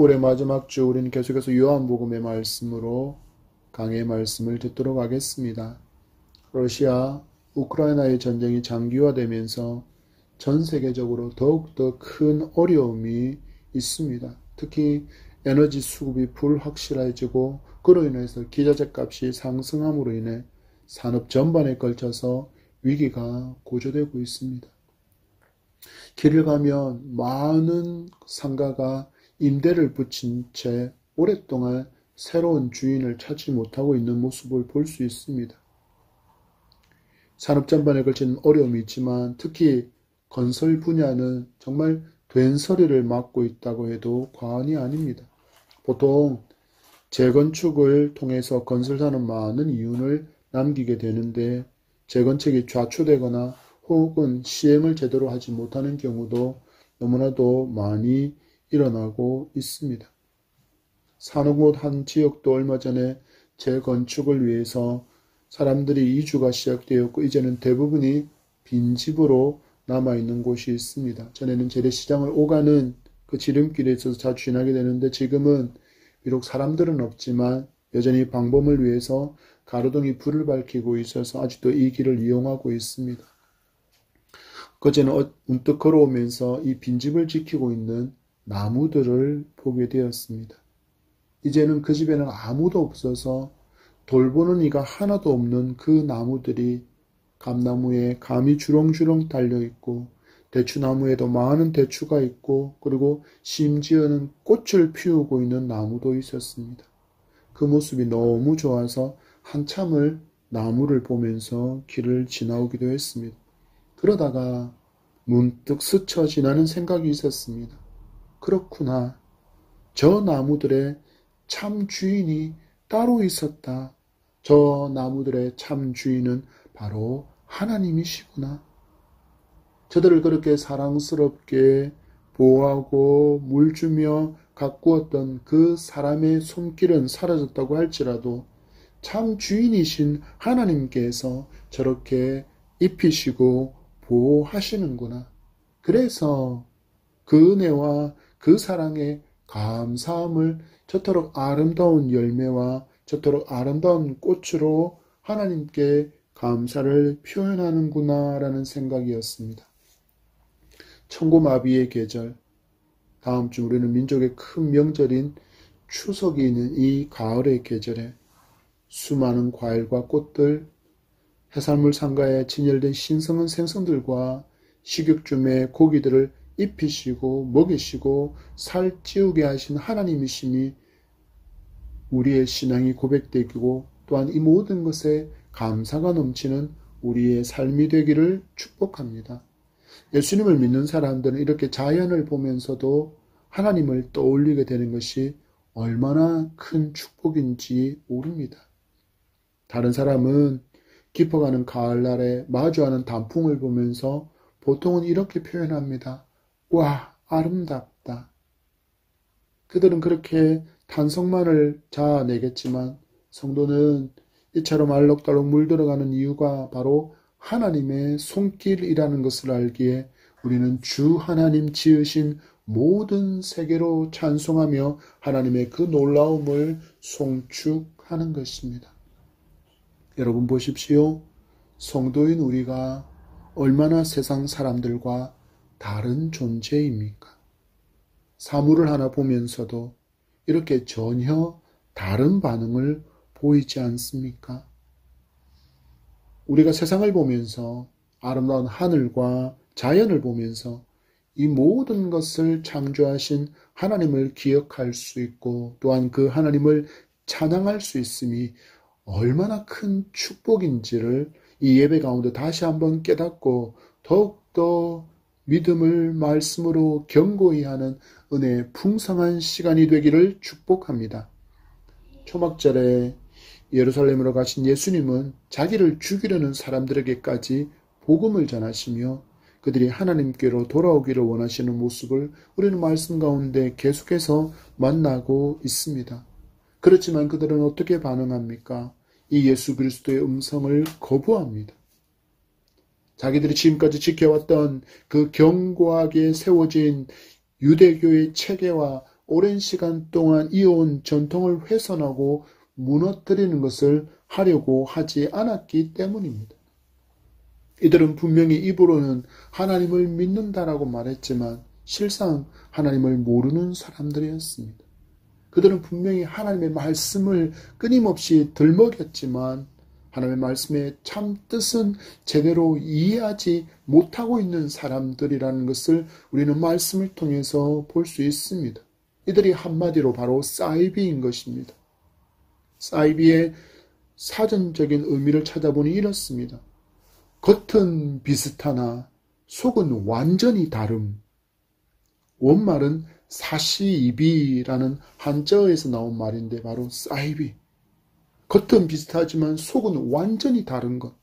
9월의 마지막 주 우리는 계속해서 요한복음의 말씀으로 강해의 말씀을 듣도록 하겠습니다. 러시아, 우크라이나의 전쟁이 장기화되면서 전 세계적으로 더욱더 큰 어려움이 있습니다. 특히 에너지 수급이 불확실해지고 그로 인해서 기자재 값이 상승함으로 인해 산업 전반에 걸쳐서 위기가 고조되고 있습니다. 길을 가면 많은 상가가 임대를 붙인 채 오랫동안 새로운 주인을 찾지 못하고 있는 모습을 볼 수 있습니다. 산업 전반에 걸친 어려움이 있지만 특히 건설 분야는 정말 된서리를 맞고 있다고 해도 과언이 아닙니다. 보통 재건축을 통해서 건설사는 많은 이윤을 남기게 되는데 재건축이 좌초되거나 혹은 시행을 제대로 하지 못하는 경우도 너무나도 많이 일어나고 있습니다. 사는 곳 한 지역도 얼마 전에 재건축을 위해서 사람들이 이주가 시작되었고 이제는 대부분이 빈집으로 남아있는 곳이 있습니다. 전에는 재래시장을 오가는 그 지름길에 있어서 자주 지나게 되는데 지금은 비록 사람들은 없지만 여전히 방범을 위해서 가로등이 불을 밝히고 있어서 아직도 이 길을 이용하고 있습니다. 그제는 문득 걸어오면서 이 빈집을 지키고 있는 나무들을 보게 되었습니다. 이제는 그 집에는 아무도 없어서 돌보는 이가 하나도 없는 그 나무들이 감나무에 감이 주렁주렁 달려있고 대추나무에도 많은 대추가 있고 그리고 심지어는 꽃을 피우고 있는 나무도 있었습니다. 그 모습이 너무 좋아서 한참을 나무를 보면서 길을 지나오기도 했습니다. 그러다가 문득 스쳐 지나는 생각이 있었습니다. 그렇구나. 저 나무들의 참 주인이 따로 있었다. 저 나무들의 참 주인은 바로 하나님이시구나. 저들을 그렇게 사랑스럽게 보호하고 물 주며 가꾸었던 그 사람의 손길은 사라졌다고 할지라도 참 주인이신 하나님께서 저렇게 입히시고 보호하시는구나. 그래서 그 은혜와 그 사랑의 감사함을 저토록 아름다운 열매와 저토록 아름다운 꽃으로 하나님께 감사를 표현하는구나 라는 생각이었습니다. 천고마비의 계절, 다음 주 우리는 민족의 큰 명절인 추석이 있는 이 가을의 계절에 수많은 과일과 꽃들, 해산물 상가에 진열된 신성한 생선들과 식육중의 고기들을 입히시고 먹이시고 살찌우게 하신 하나님이심이 우리의 신앙이 고백되고 또한 이 모든 것에 감사가 넘치는 우리의 삶이 되기를 축복합니다. 예수님을 믿는 사람들은 이렇게 자연을 보면서도 하나님을 떠올리게 되는 것이 얼마나 큰 축복인지 모릅니다. 다른 사람은 깊어가는 가을날에 마주하는 단풍을 보면서 보통은 이렇게 표현합니다. 와, 아름답다. 그들은 그렇게 탄성만을 자아내겠지만 성도는 이처럼 알록달록 물들어가는 이유가 바로 하나님의 손길이라는 것을 알기에 우리는 주 하나님 지으신 모든 세계로 찬송하며 하나님의 그 놀라움을 송축하는 것입니다. 여러분 보십시오. 성도인 우리가 얼마나 세상 사람들과 다른 존재입니까? 사물을 하나 보면서도 이렇게 전혀 다른 반응을 보이지 않습니까? 우리가 세상을 보면서 아름다운 하늘과 자연을 보면서 이 모든 것을 창조하신 하나님을 기억할 수 있고 또한 그 하나님을 찬양할 수 있음이 얼마나 큰 축복인지를 이 예배 가운데 다시 한번 깨닫고 더욱더 믿음을 말씀으로 견고히 하는 은혜의 풍성한 시간이 되기를 축복합니다. 초막절에 예루살렘으로 가신 예수님은 자기를 죽이려는 사람들에게까지 복음을 전하시며 그들이 하나님께로 돌아오기를 원하시는 모습을 우리는 말씀 가운데 계속해서 만나고 있습니다. 그렇지만 그들은 어떻게 반응합니까? 이 예수 그리스도의 음성을 거부합니다. 자기들이 지금까지 지켜왔던 그 견고하게 세워진 유대교의 체계와 오랜 시간 동안 이어온 전통을 훼손하고 무너뜨리는 것을 하려고 하지 않았기 때문입니다. 이들은 분명히 입으로는 하나님을 믿는다라고 말했지만 실상 하나님을 모르는 사람들이었습니다. 그들은 분명히 하나님의 말씀을 끊임없이 들먹였지만 하나님의 말씀의 참 뜻은 제대로 이해하지 못하고 있는 사람들이라는 것을 우리는 말씀을 통해서 볼 수 있습니다. 이들이 한마디로 바로 사이비인 것입니다. 사이비의 사전적인 의미를 찾아보니 이렇습니다. 겉은 비슷하나 속은 완전히 다름. 원말은 사시이비라는 한자어에서 나온 말인데 바로 사이비. 겉은 비슷하지만 속은 완전히 다른 것.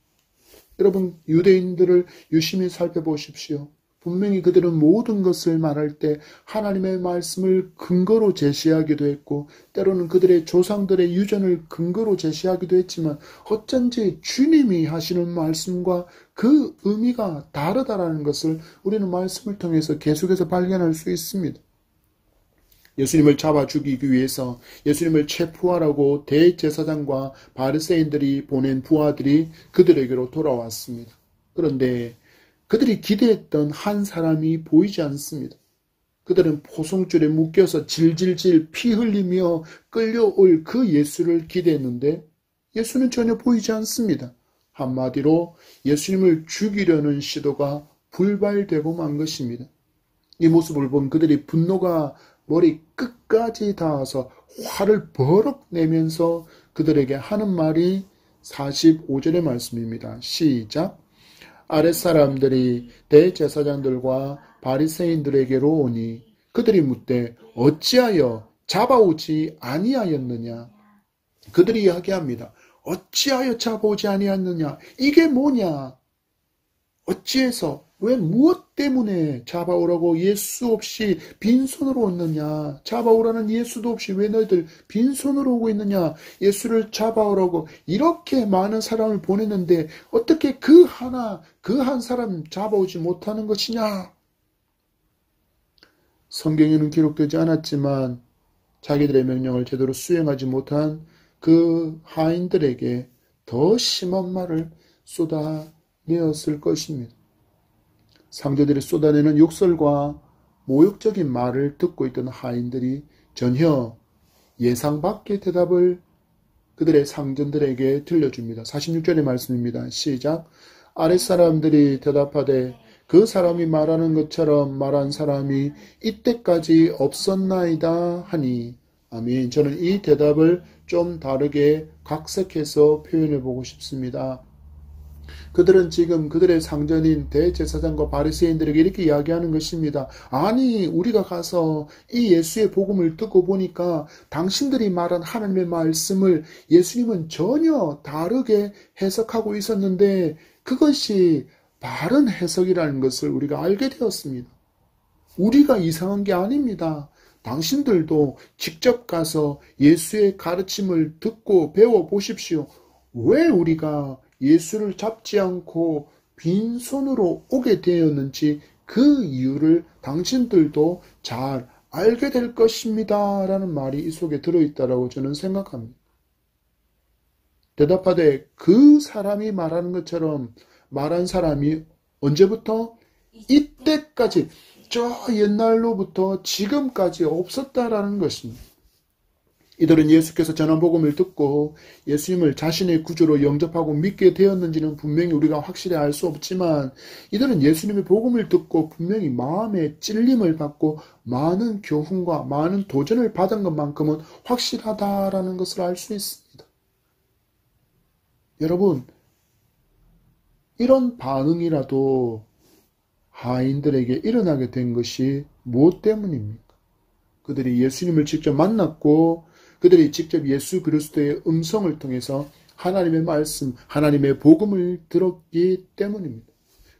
여러분, 유대인들을 유심히 살펴보십시오. 분명히 그들은 모든 것을 말할 때 하나님의 말씀을 근거로 제시하기도 했고 때로는 그들의 조상들의 유전을 근거로 제시하기도 했지만 어쩐지 주님이 하시는 말씀과 그 의미가 다르다라는 것을 우리는 말씀을 통해서 계속해서 발견할 수 있습니다. 예수님을 잡아 죽이기 위해서 예수님을 체포하라고 대제사장과 바리새인들이 보낸 부하들이 그들에게로 돌아왔습니다. 그런데 그들이 기대했던 한 사람이 보이지 않습니다. 그들은 포송줄에 묶여서 질질질 피 흘리며 끌려올 그 예수를 기대했는데 예수는 전혀 보이지 않습니다. 한마디로 예수님을 죽이려는 시도가 불발되고 만 것입니다. 이 모습을 본 그들이 분노가 머리 끝까지 닿아서 화를 버럭 내면서 그들에게 하는 말이 45절의 말씀입니다. 시작. 아랫사람들이 대제사장들과 바리새인들에게로 오니 그들이 묻되 어찌하여 잡아오지 아니하였느냐. 그들이 이야기합니다. 어찌하여 잡아오지 아니하였느냐. 이게 뭐냐. 어찌해서 왜 무엇 때문에 잡아오라고 예수 없이 빈손으로 오느냐. 잡아오라는 예수도 없이 왜 너희들 빈손으로 오고 있느냐. 예수를 잡아오라고 이렇게 많은 사람을 보냈는데 어떻게 그 한 사람 잡아오지 못하는 것이냐. 성경에는 기록되지 않았지만 자기들의 명령을 제대로 수행하지 못한 그 하인들에게 더 심한 말을 쏟아내었을 것입니다. 상대들이 쏟아내는 욕설과 모욕적인 말을 듣고 있던 하인들이 전혀 예상 밖의 대답을 그들의 상전들에게 들려줍니다. 46절의 말씀입니다. 시작. 아랫사람들이 대답하되 그 사람이 말하는 것처럼 말한 사람이 이때까지 없었나이다 하니. 아멘. 저는 이 대답을 좀 다르게 각색해서 표현해 보고 싶습니다. 그들은 지금 그들의 상전인 대제사장과 바리새인들에게 이렇게 이야기하는 것입니다. 아니, 우리가 가서 이 예수의 복음을 듣고 보니까 당신들이 말한 하나님의 말씀을 예수님은 전혀 다르게 해석하고 있었는데 그것이 바른 해석이라는 것을 우리가 알게 되었습니다. 우리가 이상한 게 아닙니다. 당신들도 직접 가서 예수의 가르침을 듣고 배워보십시오. 왜 우리가 예수를 잡지 않고 빈손으로 오게 되었는지 그 이유를 당신들도 잘 알게 될 것입니다. 라는 말이 이 속에 들어있다고 저는 생각합니다. 대답하되 그 사람이 말하는 것처럼 말한 사람이 언제부터? 이때까지, 저 옛날로부터 지금까지 없었다라는 것입니다. 이들은 예수께서 전한 복음을 듣고 예수님을 자신의 구주로 영접하고 믿게 되었는지는 분명히 우리가 확실히 알 수 없지만 이들은 예수님의 복음을 듣고 분명히 마음에 찔림을 받고 많은 교훈과 많은 도전을 받은 것만큼은 확실하다라는 것을 알 수 있습니다. 여러분, 이런 반응이라도 하인들에게 일어나게 된 것이 무엇 때문입니까? 그들이 예수님을 직접 만났고 그들이 직접 예수 그리스도의 음성을 통해서 하나님의 말씀, 하나님의 복음을 들었기 때문입니다.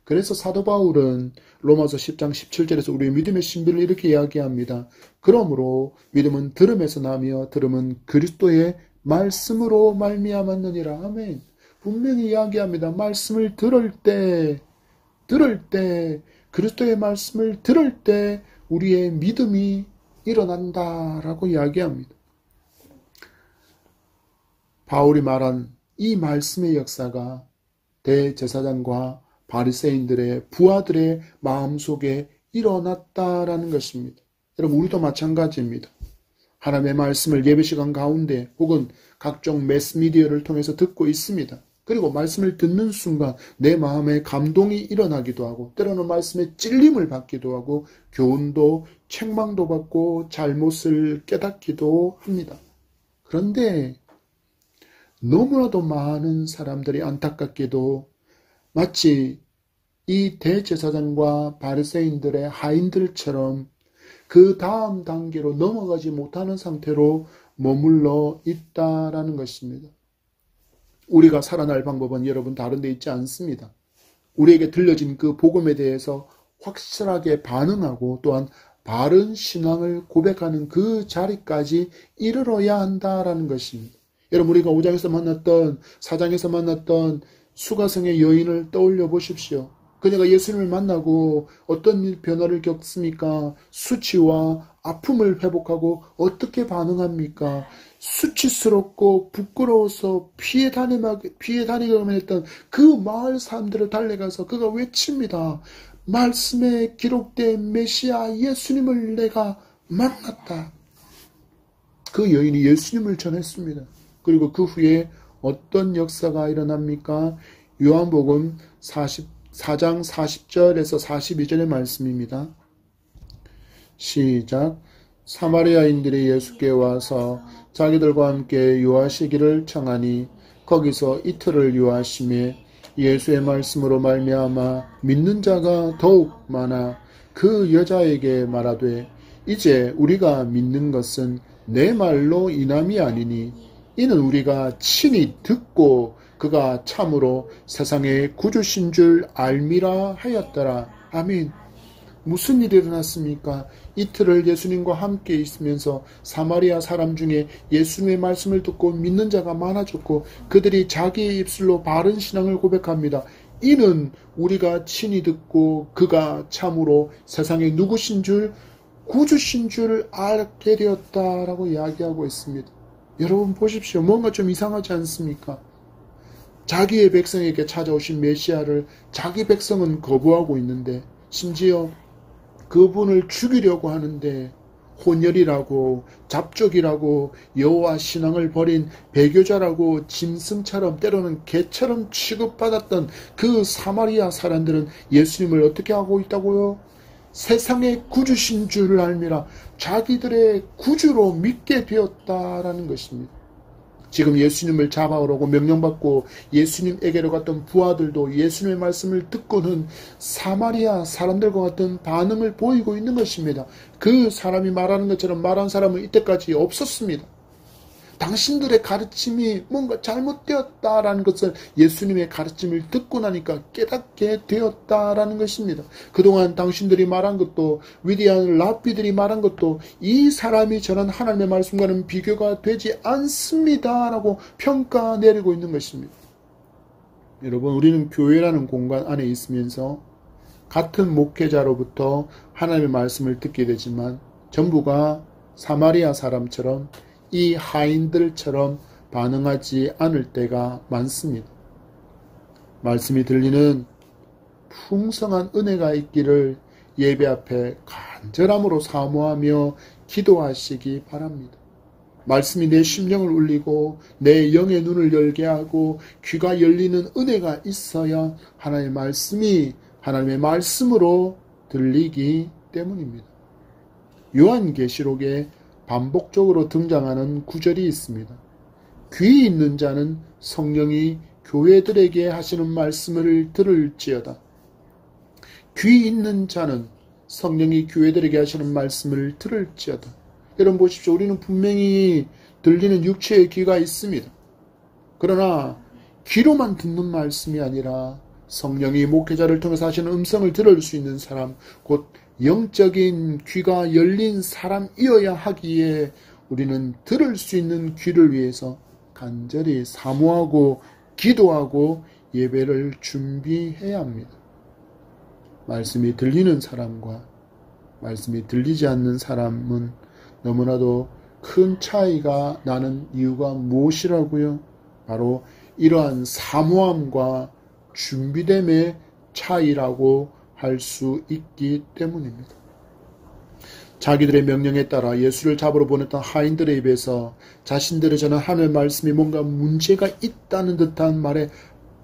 그래서 사도 바울은 로마서 10장 17절에서 우리의 믿음의 신비를 이렇게 이야기합니다. 그러므로 믿음은 들음에서 나며 들음은 그리스도의 말씀으로 말미암았느니라. 아멘. 분명히 이야기합니다. 말씀을 들을 때 그리스도의 말씀을 들을 때 우리의 믿음이 일어난다라고 이야기합니다. 바울이 말한 이 말씀의 역사가 대제사장과 바리새인들의 부하들의 마음속에 일어났다라는 것입니다. 여러분, 우리도 마찬가지입니다. 하나님의 말씀을 예배시간 가운데 혹은 각종 매스미디어를 통해서 듣고 있습니다. 그리고 말씀을 듣는 순간 내 마음에 감동이 일어나기도 하고 때로는 말씀에 찔림을 받기도 하고 교훈도 책망도 받고 잘못을 깨닫기도 합니다. 그런데 너무나도 많은 사람들이 안타깝게도 마치 이 대제사장과 바리새인들의 하인들처럼 그 다음 단계로 넘어가지 못하는 상태로 머물러 있다라는 것입니다. 우리가 살아날 방법은 여러분 다른 데 있지 않습니다. 우리에게 들려진 그 복음에 대해서 확실하게 반응하고 또한 바른 신앙을 고백하는 그 자리까지 이르러야 한다라는 것입니다. 여러분, 우리가 5장에서 만났던 4장에서 만났던 수가성의 여인을 떠올려 보십시오. 그녀가 예수님을 만나고 어떤 변화를 겪습니까? 수치와 아픔을 회복하고 어떻게 반응합니까? 수치스럽고 부끄러워서 피해 다니기만 했던 그 마을 사람들을 달려가서 그가 외칩니다. 말씀에 기록된 메시아 예수님을 내가 만났다. 그 여인이 예수님을 전했습니다. 그리고 그 후에 어떤 역사가 일어납니까? 요한복음 4장 40절에서 42절의 말씀입니다. 시작. 사마리아인들이 예수께 와서 자기들과 함께 유하시기를 청하니 거기서 이틀을 유하심에 예수의 말씀으로 말미암아 믿는 자가 더욱 많아 그 여자에게 말하되 이제 우리가 믿는 것은 내 말로 인함이 아니니 이는 우리가 친히 듣고 그가 참으로 세상의 구주신 줄 알미라 하였더라. 아멘. 무슨 일이 일어났습니까? 이틀을 예수님과 함께 있으면서 사마리아 사람 중에 예수님의 말씀을 듣고 믿는 자가 많아졌고 그들이 자기의 입술로 바른 신앙을 고백합니다. 이는 우리가 친히 듣고 그가 참으로 세상의 누구신 줄 구주신 줄 알게 되었다라고 이야기하고 있습니다. 여러분 보십시오. 뭔가 좀 이상하지 않습니까? 자기의 백성에게 찾아오신 메시아를 자기 백성은 거부하고 있는데 심지어 그분을 죽이려고 하는데 혼혈이라고 잡족이라고 여호와 신앙을 버린 배교자라고 짐승처럼 때로는 개처럼 취급받았던 그 사마리아 사람들은 예수님을 어떻게 하고 있다고요? 세상의 구주신 줄을 알미라. 자기들의 구주로 믿게 되었다라는 것입니다. 지금 예수님을 잡아오라고 명령받고 예수님에게로 갔던 부하들도 예수님의 말씀을 듣고는 사마리아 사람들과 같은 반응을 보이고 있는 것입니다. 그 사람이 말하는 것처럼 말한 사람은 이때까지 없었습니다. 당신들의 가르침이 뭔가 잘못되었다라는 것을 예수님의 가르침을 듣고 나니까 깨닫게 되었다라는 것입니다. 그동안 당신들이 말한 것도 위대한 랍비들이 말한 것도 이 사람이 전한 하나님의 말씀과는 비교가 되지 않습니다라고 평가 내리고 있는 것입니다. 여러분, 우리는 교회라는 공간 안에 있으면서 같은 목회자로부터 하나님의 말씀을 듣게 되지만 전부가 사마리아 사람처럼 이 하인들처럼 반응하지 않을 때가 많습니다. 말씀이 들리는 풍성한 은혜가 있기를 예배 앞에 간절함으로 사모하며 기도하시기 바랍니다. 말씀이 내 심령을 울리고 내 영의 눈을 열게 하고 귀가 열리는 은혜가 있어야 하나님의 말씀이 하나님의 말씀으로 들리기 때문입니다. 요한계시록에 반복적으로 등장하는 구절이 있습니다. 귀 있는 자는 성령이 교회들에게 하시는 말씀을 들을지어다. 귀 있는 자는 성령이 교회들에게 하시는 말씀을 들을지어다. 여러분 보십시오. 우리는 분명히 들리는 육체의 귀가 있습니다. 그러나 귀로만 듣는 말씀이 아니라 성령이 목회자를 통해서 하시는 음성을 들을 수 있는 사람, 곧 영적인 귀가 열린 사람이어야 하기에 우리는 들을 수 있는 귀를 위해서 간절히 사모하고 기도하고 예배를 준비해야 합니다. 말씀이 들리는 사람과 말씀이 들리지 않는 사람은 너무나도 큰 차이가 나는 이유가 무엇이라고요? 바로 이러한 사모함과 준비됨의 차이라고 할 수 있기 때문입니다. 자기들의 명령에 따라 예수를 잡으러 보냈던 하인들의 입에서 자신들의 전한 하나님의 말씀이 뭔가 문제가 있다는 듯한 말에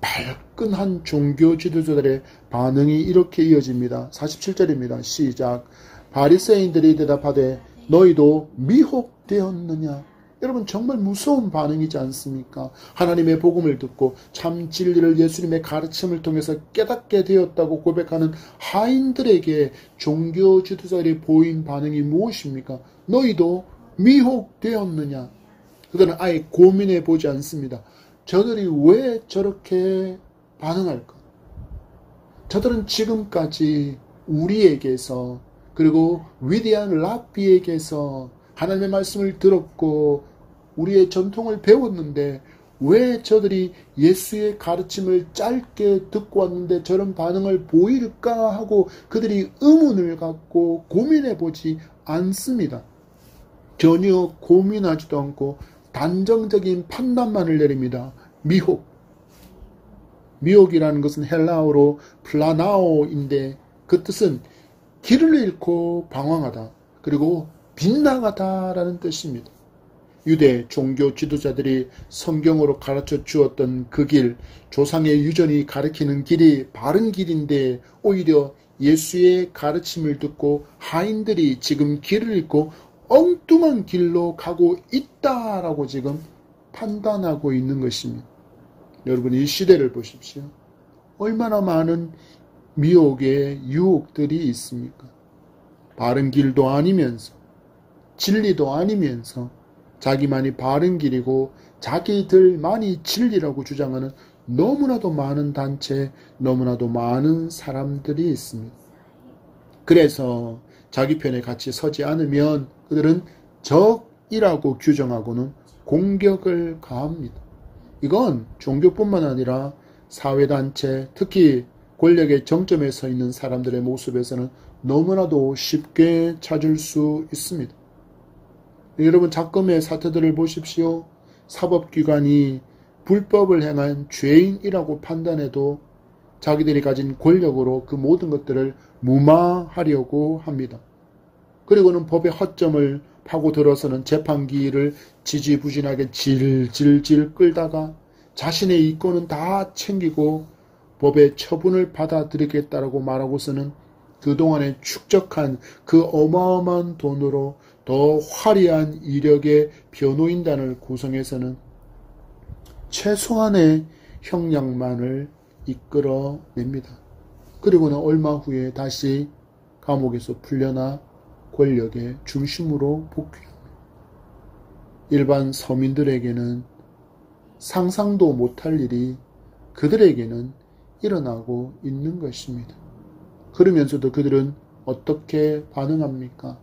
발끈한 종교 지도자들의 반응이 이렇게 이어집니다. 47절입니다. 시작. 바리새인들이 대답하되 너희도 미혹되었느냐? 여러분 정말 무서운 반응이지 않습니까? 하나님의 복음을 듣고 참 진리를 예수님의 가르침을 통해서 깨닫게 되었다고 고백하는 하인들에게 종교 지도자들이 보인 반응이 무엇입니까? 너희도 미혹되었느냐? 그들은 아예 고민해 보지 않습니다. 저들이 왜 저렇게 반응할까? 저들은 지금까지 우리에게서 그리고 위대한 랍비에게서 하나님의 말씀을 들었고 우리의 전통을 배웠는데 왜 저들이 예수의 가르침을 짧게 듣고 왔는데 저런 반응을 보일까 하고 그들이 의문을 갖고 고민해 보지 않습니다. 전혀 고민하지도 않고 단정적인 판단만을 내립니다. 미혹이라는 것은 헬라어로 플라나오인데 그 뜻은 길을 잃고 방황하다 그리고 빗나가다라는 뜻입니다. 유대 종교 지도자들이 성경으로 가르쳐 주었던 그 길, 조상의 유전이 가리키는 길이 바른 길인데 오히려 예수의 가르침을 듣고 하인들이 지금 길을 잃고 엉뚱한 길로 가고 있다라고 지금 판단하고 있는 것입니다. 여러분 이 시대를 보십시오. 얼마나 많은 미혹의 유혹들이 있습니까? 바른 길도 아니면서 진리도 아니면서 자기만이 바른 길이고 자기들만이 진리라고 주장하는 너무나도 많은 단체, 너무나도 많은 사람들이 있습니다. 그래서 자기 편에 같이 서지 않으면 그들은 적이라고 규정하고는 공격을 가합니다. 이건 종교뿐만 아니라 사회단체, 특히 권력의 정점에 서 있는 사람들의 모습에서는 너무나도 쉽게 찾을 수 있습니다. 여러분 작금의 사태들을 보십시오. 사법기관이 불법을 행한 죄인이라고 판단해도 자기들이 가진 권력으로 그 모든 것들을 무마하려고 합니다. 그리고는 법의 허점을 파고들어서는 재판기를 지지부진하게 질질질 끌다가 자신의 이권은 다 챙기고 법의 처분을 받아들이겠다라고 말하고서는 그동안에 축적한 그 어마어마한 돈으로 더 화려한 이력의 변호인단을 구성해서는 최소한의 형량만을 이끌어냅니다. 그리고는 얼마 후에 다시 감옥에서 풀려나 권력의 중심으로 복귀합니다. 일반 서민들에게는 상상도 못할 일이 그들에게는 일어나고 있는 것입니다. 그러면서도 그들은 어떻게 반응합니까?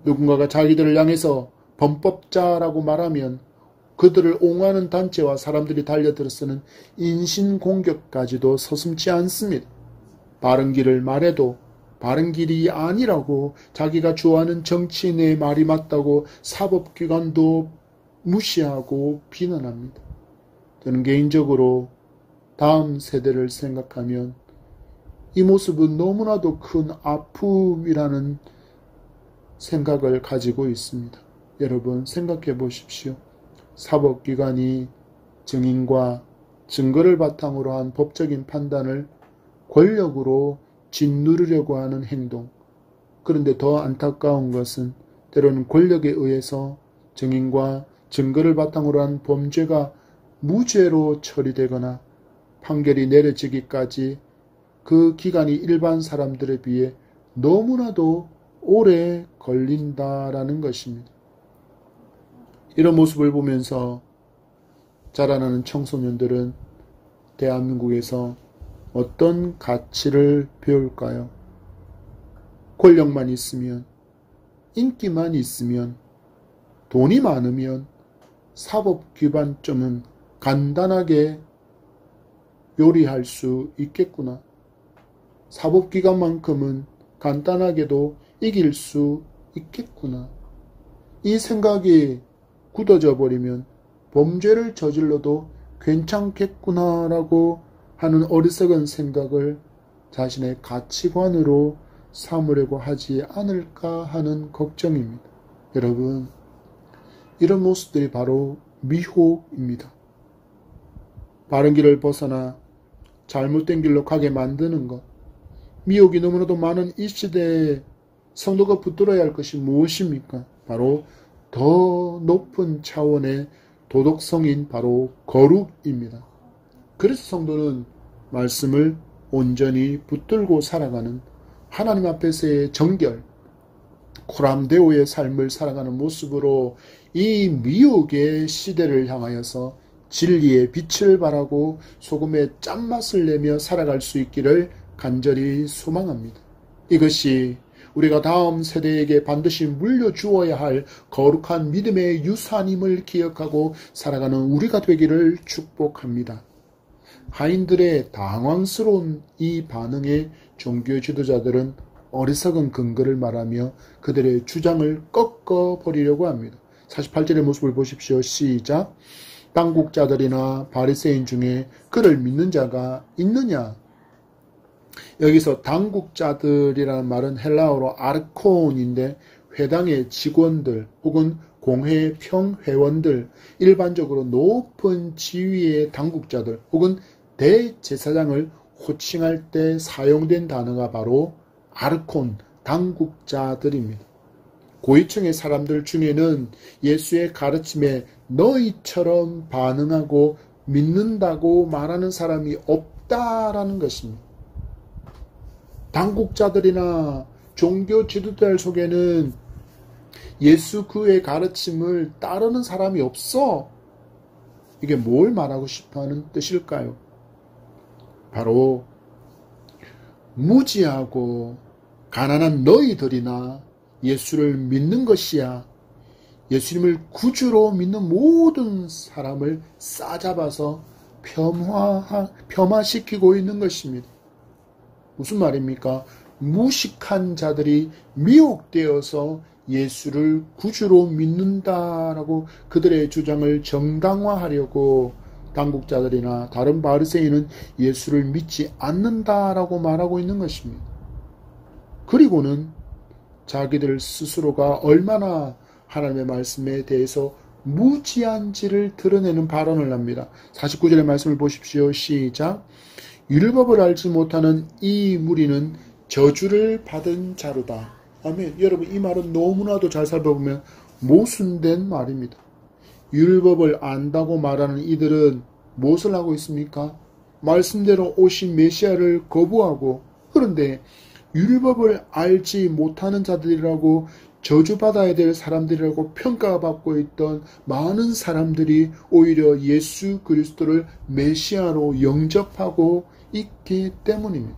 누군가가 자기들을 향해서 범법자라고 말하면 그들을 옹호하는 단체와 사람들이 달려들어서는 인신공격까지도 서슴지 않습니다. 바른 길을 말해도 바른 길이 아니라고 자기가 좋아하는 정치인의 말이 맞다고 사법기관도 무시하고 비난합니다. 저는 개인적으로 다음 세대를 생각하면 이 모습은 너무나도 큰 아픔이라는 생각을 가지고 있습니다. 여러분 생각해 보십시오. 사법기관이 증인과 증거를 바탕으로 한 법적인 판단을 권력으로 짓누르려고 하는 행동. 그런데 더 안타까운 것은 때로는 권력에 의해서 증인과 증거를 바탕으로 한 범죄가 무죄로 처리되거나 판결이 내려지기까지 그 기간이 일반 사람들에 비해 너무나도 오래 걸린다라는 것입니다. 이런 모습을 보면서 자라나는 청소년들은 대한민국에서 어떤 가치를 배울까요? 권력만 있으면, 인기만 있으면, 돈이 많으면 사법 기반점은 간단하게 요리할 수 있겠구나. 사법기관만큼은 간단하게도 이길 수 있겠구나. 이 생각이 굳어져 버리면 범죄를 저질러도 괜찮겠구나라고 하는 어리석은 생각을 자신의 가치관으로 삼으려고 하지 않을까 하는 걱정입니다. 여러분, 이런 모습들이 바로 미혹입니다. 바른 길을 벗어나 잘못된 길로 가게 만드는 것. 미혹이 너무나도 많은 이 시대에 성도가 붙들어야 할 것이 무엇입니까? 바로 더 높은 차원의 도덕성인 바로 거룩입니다. 그래서 성도는 말씀을 온전히 붙들고 살아가는 하나님 앞에서의 정결, 코람데오의 삶을 살아가는 모습으로 이 미혹의 시대를 향하여서 진리의 빛을 발하고 소금의 짠맛을 내며 살아갈 수 있기를 간절히 소망합니다. 이것이 우리가 다음 세대에게 반드시 물려주어야 할 거룩한 믿음의 유산임을 기억하고 살아가는 우리가 되기를 축복합니다. 하인들의 당황스러운 이 반응에 종교 지도자들은 어리석은 근거를 말하며 그들의 주장을 꺾어버리려고 합니다. 48절의 모습을 보십시오. 시작. 당국자들이나 바리새인 중에 그를 믿는 자가 있느냐? 여기서 당국자들이라는 말은 헬라어로 아르콘인데 회당의 직원들 혹은 공회 평회원들, 일반적으로 높은 지위의 당국자들 혹은 대제사장을 호칭할 때 사용된 단어가 바로 아르콘, 당국자들입니다. 고위층의 사람들 중에는 예수의 가르침에 너희처럼 반응하고 믿는다고 말하는 사람이 없다라는 것입니다. 당국자들이나 종교 지도자들 속에는 예수 그의 가르침을 따르는 사람이 없어. 이게 뭘 말하고 싶어하는 뜻일까요? 바로 무지하고 가난한 너희들이나 예수를 믿는 것이야. 예수님을 구주로 믿는 모든 사람을 싸잡아서 폄하시키고 있는 것입니다. 무슨 말입니까? 무식한 자들이 미혹되어서 예수를 구주로 믿는다라고 그들의 주장을 정당화하려고 당국자들이나 다른 바리새인은 예수를 믿지 않는다라고 말하고 있는 것입니다. 그리고는 자기들 스스로가 얼마나 하나님의 말씀에 대해서 무지한지를 드러내는 발언을 합니다. 49절의 말씀을 보십시오. 시작. 율법을 알지 못하는 이 무리는 저주를 받은 자로다. 아멘. 여러분, 이 말은 너무나도 잘 살펴보면 모순된 말입니다. 율법을 안다고 말하는 이들은 무엇을 하고 있습니까? 말씀대로 오신 메시아를 거부하고, 그런데 율법을 알지 못하는 자들이라고 저주받아야 될 사람들이라고 평가받고 있던 많은 사람들이 오히려 예수 그리스도를 메시아로 영접하고 있기 때문입니다.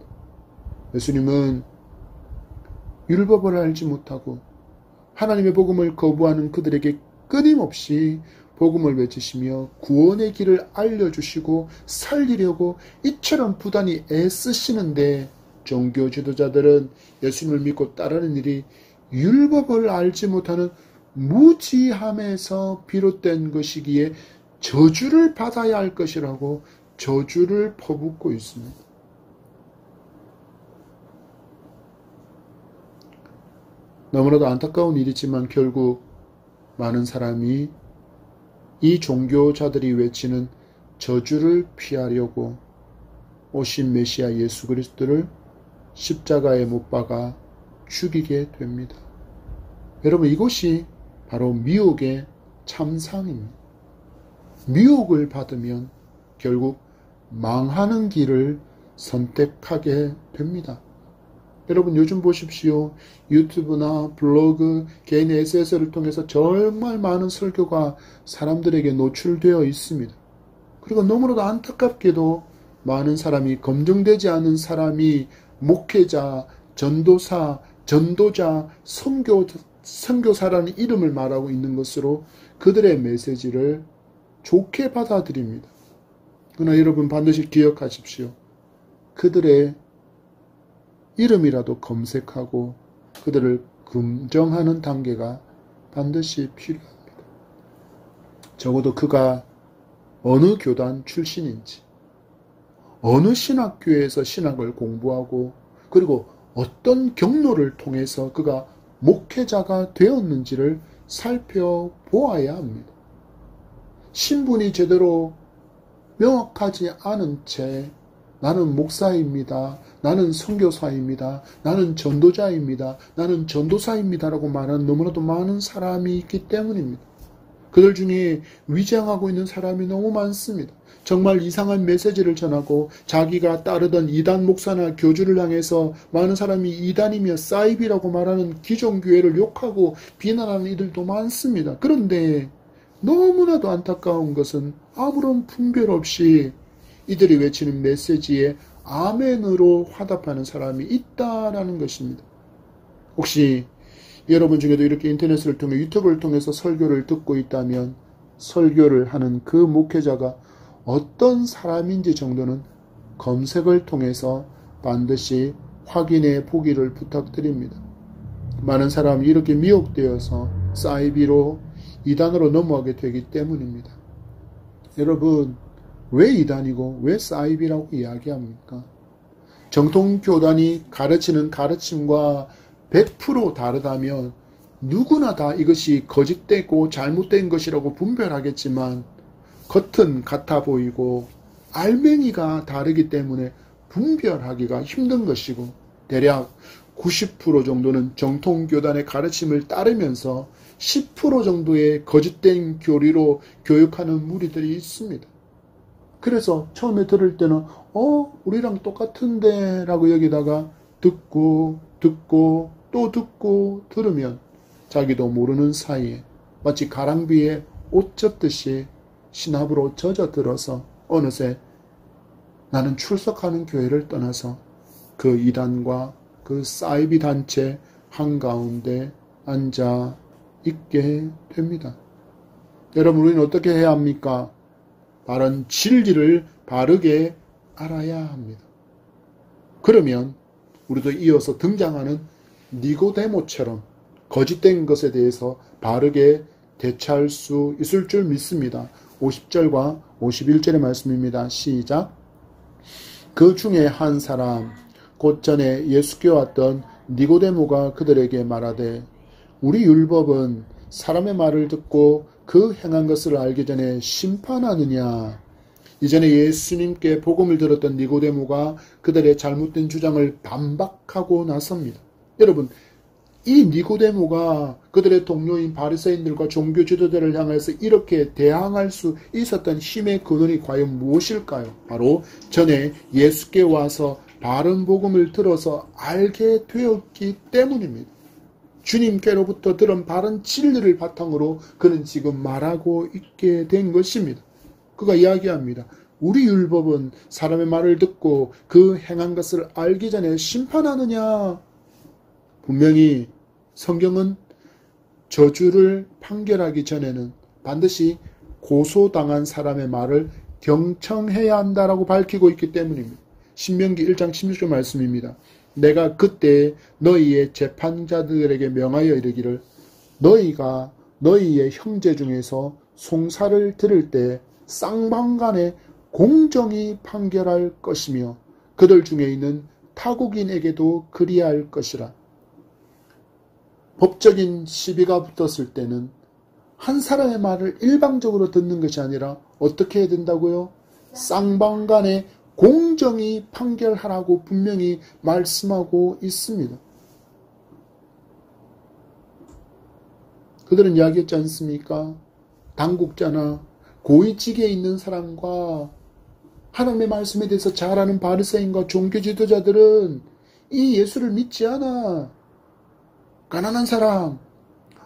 예수님은 율법을 알지 못하고 하나님의 복음을 거부하는 그들에게 끊임없이 복음을 외치시며 구원의 길을 알려주시고 살리려고 이처럼 부단히 애쓰시는데, 종교 지도자들은 예수님을 믿고 따르는 일이 율법을 알지 못하는 무지함에서 비롯된 것이기에 저주를 받아야 할 것이라고 저주를 퍼붓고 있습니다. 너무나도 안타까운 일이지만 결국 많은 사람이 이 종교자들이 외치는 저주를 피하려고 오신 메시아 예수 그리스도를 십자가에 못 박아 죽이게 됩니다. 여러분, 이것이 바로 미혹의 참상입니다. 미혹을 받으면 결국 망하는 길을 선택하게 됩니다. 여러분, 요즘 보십시오. 유튜브나 블로그, 개인 SNS를 통해서 정말 많은 설교가 사람들에게 노출되어 있습니다. 그리고 너무나도 안타깝게도 많은 사람이 검증되지 않은 사람이 목회자, 전도사, 전도자, 선교사라는 이름을 말하고 있는 것으로 그들의 메시지를 좋게 받아들입니다. 그러나 여러분, 반드시 기억하십시오. 그들의 이름이라도 검색하고 그들을 긍정하는 단계가 반드시 필요합니다. 적어도 그가 어느 교단 출신인지, 어느 신학교에서 신학을 공부하고, 그리고 어떤 경로를 통해서 그가 목회자가 되었는지를 살펴보아야 합니다. 신분이 제대로 명확하지 않은 채 나는 목사입니다. 나는 선교사입니다. 나는 전도자입니다. 나는 전도사입니다라고 말하는 너무나도 많은 사람이 있기 때문입니다. 그들 중에 위장하고 있는 사람이 너무 많습니다. 정말 이상한 메시지를 전하고 자기가 따르던 이단 목사나 교주를 향해서 많은 사람이 이단이며 사이비라고 말하는 기존 교회를 욕하고 비난하는 이들도 많습니다. 그런데 너무나도 안타까운 것은 아무런 분별 없이 이들이 외치는 메시지에 아멘으로 화답하는 사람이 있다라는 것입니다. 혹시 여러분 중에도 이렇게 인터넷을 통해 유튜브를 통해서 설교를 듣고 있다면 설교를 하는 그 목회자가 어떤 사람인지 정도는 검색을 통해서 반드시 확인해 보기를 부탁드립니다. 많은 사람이 이렇게 미혹되어서 사이비로 이단으로 넘어가게 되기 때문입니다. 여러분, 왜 이단이고 왜 사이비라고 이야기합니까? 정통교단이 가르치는 가르침과 100% 다르다면 누구나 다 이것이 거짓되고 잘못된 것이라고 분별하겠지만 겉은 같아 보이고 알맹이가 다르기 때문에 분별하기가 힘든 것이고 대략 90% 정도는 정통교단의 가르침을 따르면서 10% 정도의 거짓된 교리로 교육하는 무리들이 있습니다. 그래서 처음에 들을 때는 우리랑 똑같은데 라고 여기다가 듣고 또 듣고 들으면 자기도 모르는 사이에 마치 가랑비에 옷 젖듯이 신압으로 젖어들어서 어느새 나는 출석하는 교회를 떠나서 그 이단과 그 사이비 단체 한가운데 앉아 있게 됩니다. 여러분, 우리는 어떻게 해야 합니까? 바른 진리를 바르게 알아야 합니다. 그러면 우리도 이어서 등장하는 니고데모처럼 거짓된 것에 대해서 바르게 대처할 수 있을 줄 믿습니다. 50절과 51절의 말씀입니다. 시작. 그 중에 한 사람 곧 전에 예수께 왔던 니고데모가 그들에게 말하되 우리 율법은 사람의 말을 듣고 그 행한 것을 알기 전에 심판하느냐. 이전에 예수님께 복음을 들었던 니고데모가 그들의 잘못된 주장을 반박하고 나섭니다. 여러분, 이 니고데모가 그들의 동료인 바리새인들과 종교 지도자를 향해서 이렇게 대항할 수 있었던 힘의 근원이 과연 무엇일까요? 바로 전에 예수께 와서 바른 복음을 들어서 알게 되었기 때문입니다. 주님께로부터 들은 바른 진리를 바탕으로 그는 지금 말하고 있게 된 것입니다. 그가 이야기합니다. 우리 율법은 사람의 말을 듣고 그 행한 것을 알기 전에 심판하느냐. 분명히 성경은 저주를 판결하기 전에는 반드시 고소당한 사람의 말을 경청해야 한다라고 밝히고 있기 때문입니다. 신명기 1장 16절 말씀입니다. 내가 그때 너희의 재판자들에게 명하여 이르기를 너희가 너희의 형제 중에서 송사를 들을 때 쌍방간에 공정히 판결할 것이며 그들 중에 있는 타국인에게도 그리할 것이라. 법적인 시비가 붙었을 때는 한 사람의 말을 일방적으로 듣는 것이 아니라 어떻게 해야 된다고요? 쌍방간에 공정히 판결하라고 분명히 말씀하고 있습니다. 그들은 이야기했지 않습니까? 당국자나 고위직에 있는 사람과 하나님의 말씀에 대해서 잘 아는 바리새인과 종교 지도자들은 이 예수를 믿지 않아. 가난한 사람,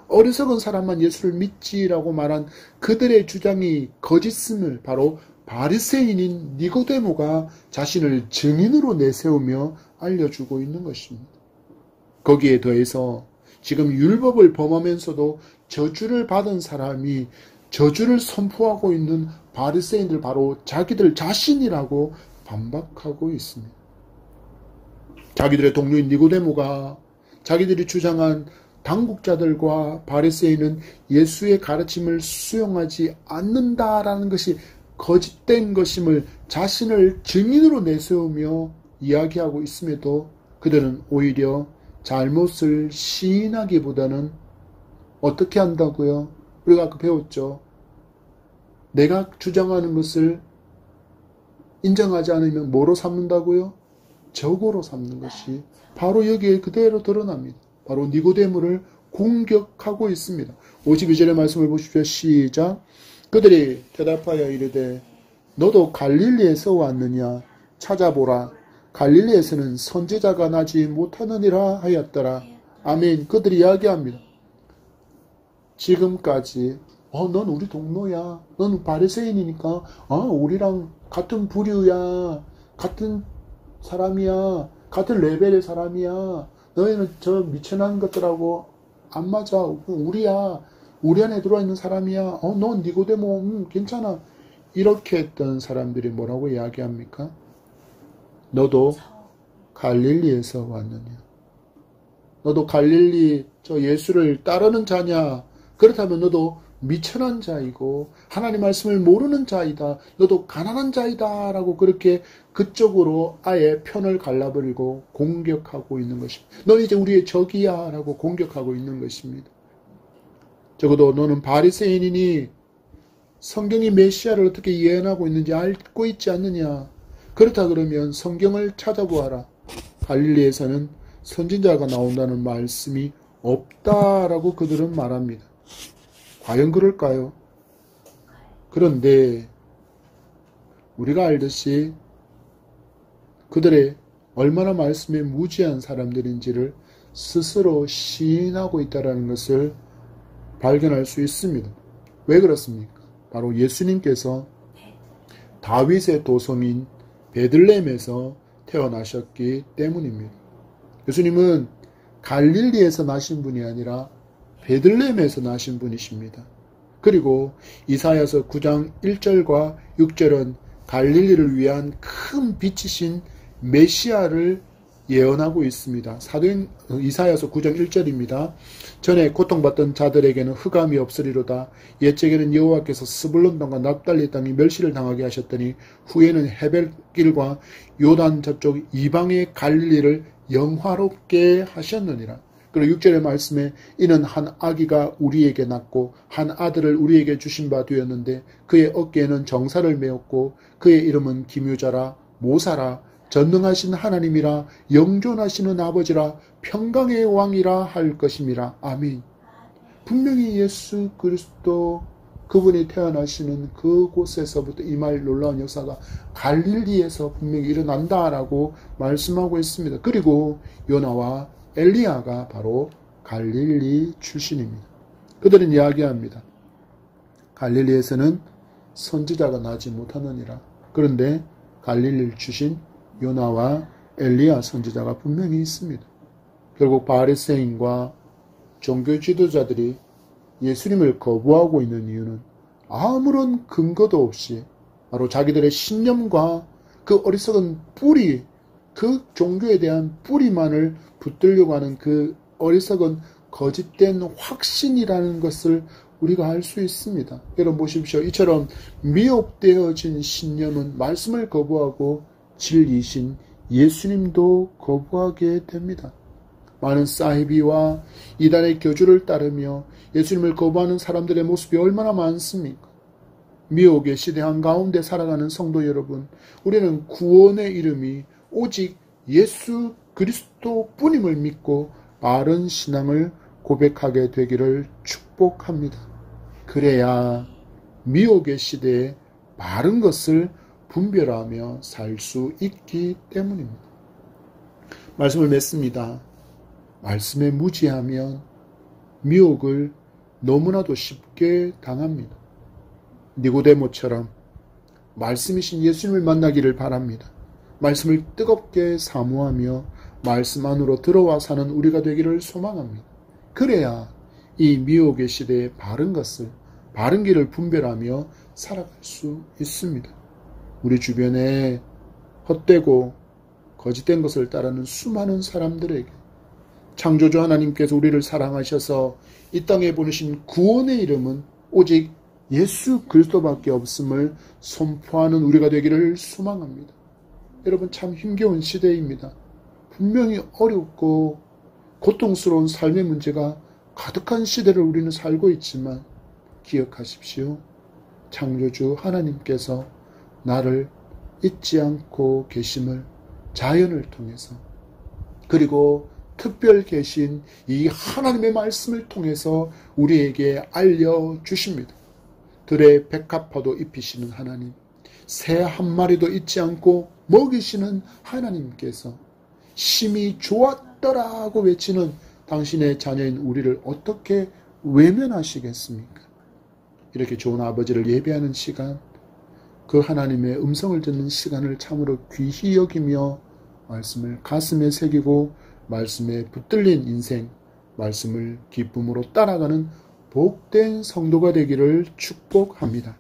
어리석은 사람만 예수를 믿지라고 말한 그들의 주장이 거짓임을 바로 바리새인인 니고데모가 자신을 증인으로 내세우며 알려주고 있는 것입니다. 거기에 더해서 지금 율법을 범하면서도 저주를 받은 사람이 저주를 선포하고 있는 바리새인들 바로 자기들 자신이라고 반박하고 있습니다. 자기들의 동료인 니고데모가 자기들이 주장한 당국자들과 바리새인은 예수의 가르침을 수용하지 않는다라는 것이 거짓된 것임을 자신을 증인으로 내세우며 이야기하고 있음에도 그들은 오히려 잘못을 시인하기보다는 어떻게 한다고요? 우리가 아까 배웠죠. 내가 주장하는 것을 인정하지 않으면 뭐로 삼는다고요? 적으로 삼는 것이 바로 여기에 그대로 드러납니다. 바로 니고데모를 공격하고 있습니다. 52절의 말씀을 보십시오. 시작. 그들이 대답하여 이르되 너도 갈릴리에서 왔느냐? 찾아보라. 갈릴리에서는 선지자가 나지 못하느니라 하였더라. 아멘. 그들이 이야기합니다. 지금까지 넌 우리 동료야. 넌 바리새인이니까 우리랑 같은 부류야. 같은 사람이야. 같은 레벨의 사람이야. 너희는 저 미천한 것들하고 안 맞아. 우리야. 우리 안에 들어와 있는 사람이야. 넌 니고데모 괜찮아. 이렇게 했던 사람들이 뭐라고 이야기합니까? 너도 갈릴리에서 왔느냐? 너도 갈릴리 저 예수를 따르는 자냐? 그렇다면 너도 미천한 자이고 하나님 말씀을 모르는 자이다. 너도 가난한 자이다. 라고 그렇게 그쪽으로 아예 편을 갈라버리고 공격하고 있는 것입니다. 넌 이제 우리의 적이야. 라고 공격하고 있는 것입니다. 적어도 너는 바리새인이니 성경이 메시아를 어떻게 예언하고 있는지 알고 있지 않느냐. 그렇다 그러면 성경을 찾아보아라. 갈릴리에서는 선지자가 나온다는 말씀이 없다라고 그들은 말합니다. 과연 그럴까요? 그런데 우리가 알듯이 그들의 얼마나 말씀에 무지한 사람들인지를 스스로 시인하고 있다는 것을 발견할 수 있습니다. 왜 그렇습니까? 바로 예수님께서 다윗의 도성인 베들레헴에서 태어나셨기 때문입니다. 예수님은 갈릴리에서 나신 분이 아니라 베들레헴에서 나신 분이십니다. 그리고 이사야서 9장 1절과 6절은 갈릴리를 위한 큰 빛이신 메시아를 예언하고 있습니다. 사도행 이사야서 9장 1절입니다. 전에 고통받던 자들에게는 흑암이 없으리로다. 옛적에는 여호와께서 스불론 땅과 납달리 땅이 멸시를 당하게 하셨더니 후에는 헤벨길과 요단 저쪽 이방의 갈릴리를 영화롭게 하셨느니라. 그리고 6절의 말씀에 이는 한 아기가 우리에게 낳고 한 아들을 우리에게 주신 바 되었는데 그의 어깨에는 정사를 메었고 그의 이름은 기묘자라 모사라 전능하신 하나님이라 영존하시는 아버지라 평강의 왕이라 할 것임이라. 아멘. 분명히 예수 그리스도 그분이 태어나시는 그곳에서부터 이 말 놀라운 역사가 갈릴리에서 분명히 일어난다라고 말씀하고 있습니다. 그리고 요나와 엘리야가 바로 갈릴리 출신입니다. 그들은 이야기합니다. 갈릴리에서는 선지자가 나지 못하느니라. 그런데 갈릴리 출신 요나와 엘리야 선지자가 분명히 있습니다. 결국 바리새인과 종교 지도자들이 예수님을 거부하고 있는 이유는 아무런 근거도 없이 바로 자기들의 신념과 그 어리석은 뿌리, 그 종교에 대한 뿌리만을 붙들려고 하는 그 어리석은 거짓된 확신이라는 것을 우리가 알 수 있습니다. 여러분 보십시오. 이처럼 미혹되어진 신념은 말씀을 거부하고 진리이신 예수님도 거부하게 됩니다. 많은 사이비와 이단의 교주를 따르며 예수님을 거부하는 사람들의 모습이 얼마나 많습니까? 미혹의 시대 한가운데 살아가는 성도 여러분, 우리는 구원의 이름이 오직 예수 그리스도 뿐임을 믿고 바른 신앙을 고백하게 되기를 축복합니다. 그래야 미혹의 시대에 바른 것을 분별하며 살 수 있기 때문입니다. 말씀을 맺습니다. 말씀에 무지하면 미혹을 너무나도 쉽게 당합니다. 니고데모처럼 말씀이신 예수님을 만나기를 바랍니다. 말씀을 뜨겁게 사모하며 말씀 안으로 들어와 사는 우리가 되기를 소망합니다. 그래야 이 미혹의 시대에 바른 것을, 바른 길을 분별하며 살아갈 수 있습니다. 우리 주변에 헛되고 거짓된 것을 따르는 수많은 사람들에게 창조주 하나님께서 우리를 사랑하셔서 이 땅에 보내신 구원의 이름은 오직 예수 그리스도밖에 없음을 선포하는 우리가 되기를 소망합니다. 여러분, 참 힘겨운 시대입니다. 분명히 어렵고 고통스러운 삶의 문제가 가득한 시대를 우리는 살고 있지만 기억하십시오. 창조주 하나님께서 나를 잊지 않고 계심을 자연을 통해서, 그리고 특별 계신 이 하나님의 말씀을 통해서 우리에게 알려주십니다. 들의 백합화도 입히시는 하나님, 새 한 마리도 잊지 않고 먹이시는 하나님께서 심히 좋았더라고 외치는 당신의 자녀인 우리를 어떻게 외면하시겠습니까? 이렇게 좋은 아버지를 예배하는 시간, 그 하나님의 음성을 듣는 시간을 참으로 귀히 여기며 말씀을 가슴에 새기고 말씀에 붙들린 인생, 말씀을 기쁨으로 따라가는 복된 성도가 되기를 축복합니다.